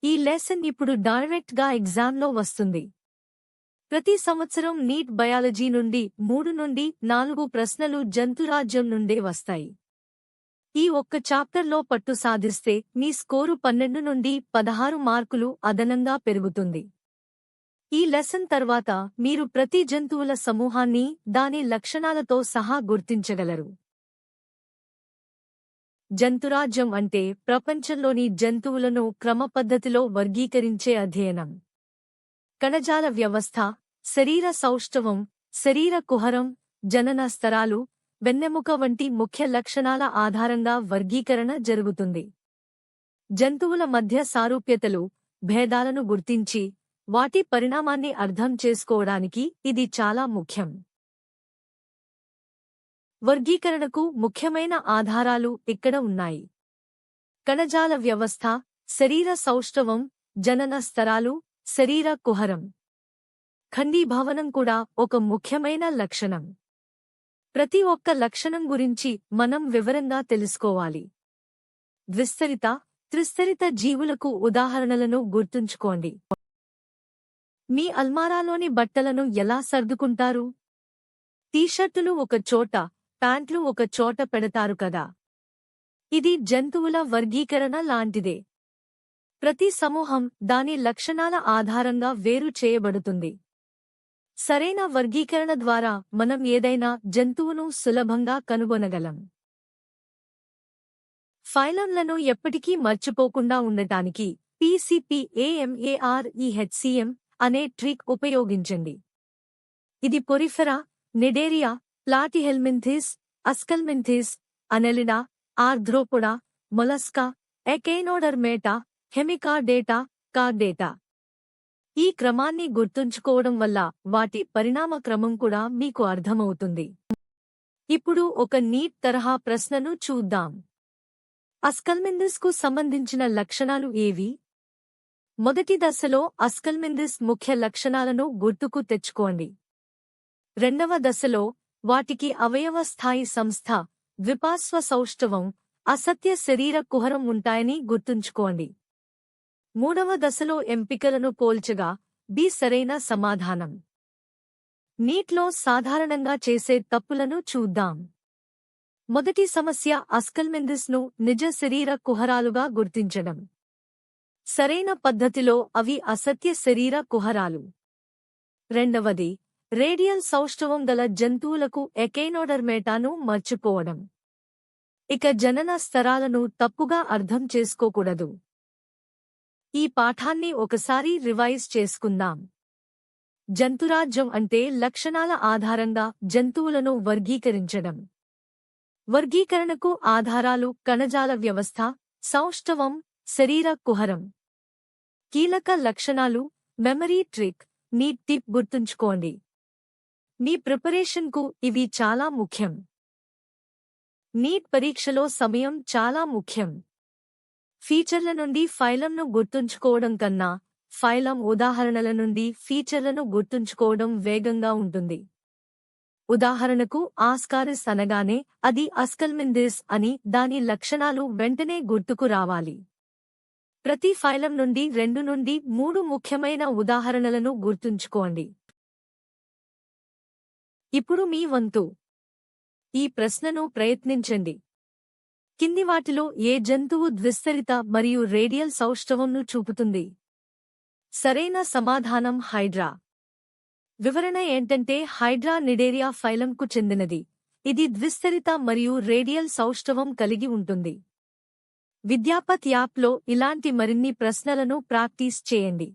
ఈ లెసన్ ఇప్పుడు డైరెక్ట్ గా ఎగ్జామ్లో వస్తుంది. ప్రతి సంవత్సరం నీట్ బయాలజీ నుండి 3 నుండి 4 ప్రశ్నలు జంతురాజ్యం నుండే వస్తాయి. ఈ ఒక్క చాప్టర్లో పట్టు సాధిస్తే మీ స్కోరు 12 నుండి 16 మార్కులు అదనంగా పెరుగుతుంది. ఈ లెసన్ తర్వాత మీరు ప్రతి జంతువుల సమూహాన్ని దాని లక్షణాలతో సహా గుర్తించగలరు. జంతురాజ్యం అంటే ప్రపంచంలోని జంతువులను క్రమపద్ధతిలో వర్గీకరించే అధ్యయనం. కణజాల వ్యవస్థ, శరీర సౌష్ఠవం, శరీర కుహరం, జనన స్తరాలు, వెన్నెముక వంటి ముఖ్య లక్షణాల ఆధారంగా వర్గీకరణ జరుగుతుంది. జంతువుల మధ్య సారూప్యతలు, భేదాలను గుర్తించి వాటి పరిణామాన్ని అర్థం చేసుకోవడానికి ఇది చాలా ముఖ్యం. వర్గీకరణకు ముఖ్యమైన ఆధారాలు ఇక్కడ ఉన్నాయి. కణజాల వ్యవస్థ, శరీర సౌష్ఠవం, జనన స్తరాలు, శరీర కుహరం. ఖండీభవనం కూడా ఒక ముఖ్యమైన లక్షణం. ప్రతి ఒక్క లక్షణం గురించి మనం వివరంగా తెలుసుకోవాలి. ద్విస్తరిత, త్రిస్తరిత జీవులకు ఉదాహరణలను గుర్తుంచుకోండి. మీ అల్మారాలోని బట్టలను ఎలా సర్దుకుంటారు? టీషర్టులు ఒక చోట, ప్యాంట్లు ఒక చోట పెడతారు కదా. ఇది జంతువుల వర్గీకరణ లాంటిదే. ప్రతి సమూహం దాని లక్షణాల ఆధారంగా వేరు చేయబడుతుంది. సరైన వర్గీకరణ ద్వారా మనం ఏదైనా జంతువును సులభంగా కనుగొనగలం. ఫైలంలను ఎప్పటికీ మర్చిపోకుండా ఉండటానికి PCPAMAREHCM అనే ట్రిక్ ఉపయోగించండి. ఇది Porifera, Cnidaria, Platyhelminthes, Aschelminthes, Annelida, Arthropoda, Mollusca, Echinodermata, Hemichordata, Chordata. ఈ క్రమాన్ని గుర్తుంచుకోవడం వల్ల వాటి పరిణామ క్రమం కూడా మీకు అర్థమవుతుంది. ఇప్పుడు ఒక నీట్ తరహా ప్రశ్నను చూద్దాం. అస్కల్మింథిస్కు సంబంధించిన లక్షణాలు ఏవి? మొదటి దశలో అస్కల్మింథిస్ ముఖ్య లక్షణాలను గుర్తుకు తెచ్చుకోండి. రెండవ దశలో వాటికి అవయవ స్థాయి సంస్థ, ద్విపార్శ్వ సౌష్ఠవం, అసత్య శరీర కుహరం ఉంటాయని గుర్తుంచుకోండి. మూడవ దశలో ఎంపికలను పోల్చగా బి సరైన సమాధానం. నీట్లో సాధారణంగా చేసే తప్పులను చూద్దాం. మొదటి సమస్య అస్కల్మింథిస్ను నిజ శరీర కుహరాలుగా గుర్తించడం. సరైన పద్ధతిలో అవి అసత్య శరీర కుహరాలు. రెండవది, రేడియల్ సౌష్ఠవం గల జంతువులకు ఎకైనోడర్మేటాను మర్చిపోవడం. ఇక జనన స్తరాలను తప్పుగా అర్థం చేసుకోకూడదు. ఈ పాఠాన్ని ఒకసారి రివైజ్ చేసుకుందాం. జంతురాజ్యం అంటే లక్షణాల ఆధారంగా జంతువులను వర్గీకరించడం. వర్గీకరణకు ఆధారాలు కణజాల వ్యవస్థ, సౌష్ఠవం, శరీర కుహరం. కీలక లక్షణాలు, మెమరీ ట్రిక్, నీట్ టిప్ గుర్తుంచుకోండి. మీ ప్రిపరేషన్కు ఇవి చాలా ముఖ్యం. నీట్ పరీక్షలో సమయం చాలా ముఖ్యం. ఫీచర్ల నుండి ఫైలంను గుర్తుంచుకోవడం కన్నా ఫైలం ఉదాహరణల నుండి ఫీచర్లను గుర్తుంచుకోవడం వేగంగా ఉంటుంది. ఉదాహరణకు ఆస్కారిస్ అనగానే అది అస్కల్మింథిస్ అని దాని లక్షణాలు వెంటనే గుర్తుకు రావాలి. ప్రతి ఫైలం నుండి 2 నుండి 3 ముఖ్యమైన ఉదాహరణలను గుర్తుంచుకోండి. ఇప్పుడు మీ వంతు. ఈ ప్రశ్నను ప్రయత్నించండి. కింది వాటిలో ఏ జంతువు ద్విస్తరిత మరియు రేడియల్ సౌష్ఠవంను చూపుతుంది? సరైన సమాధానం హైడ్రా. వివరణ ఏంటంటే హైడ్రా నిడేరియా ఫైలంకు చెందినది. ఇది ద్విస్తరిత మరియు రేడియల్ సౌష్ఠవం కలిగి ఉంటుంది. విద్యాపత్ యాప్లో ఇలాంటి మరిన్ని ప్రశ్నలను ప్రాక్టీస్ చేయండి.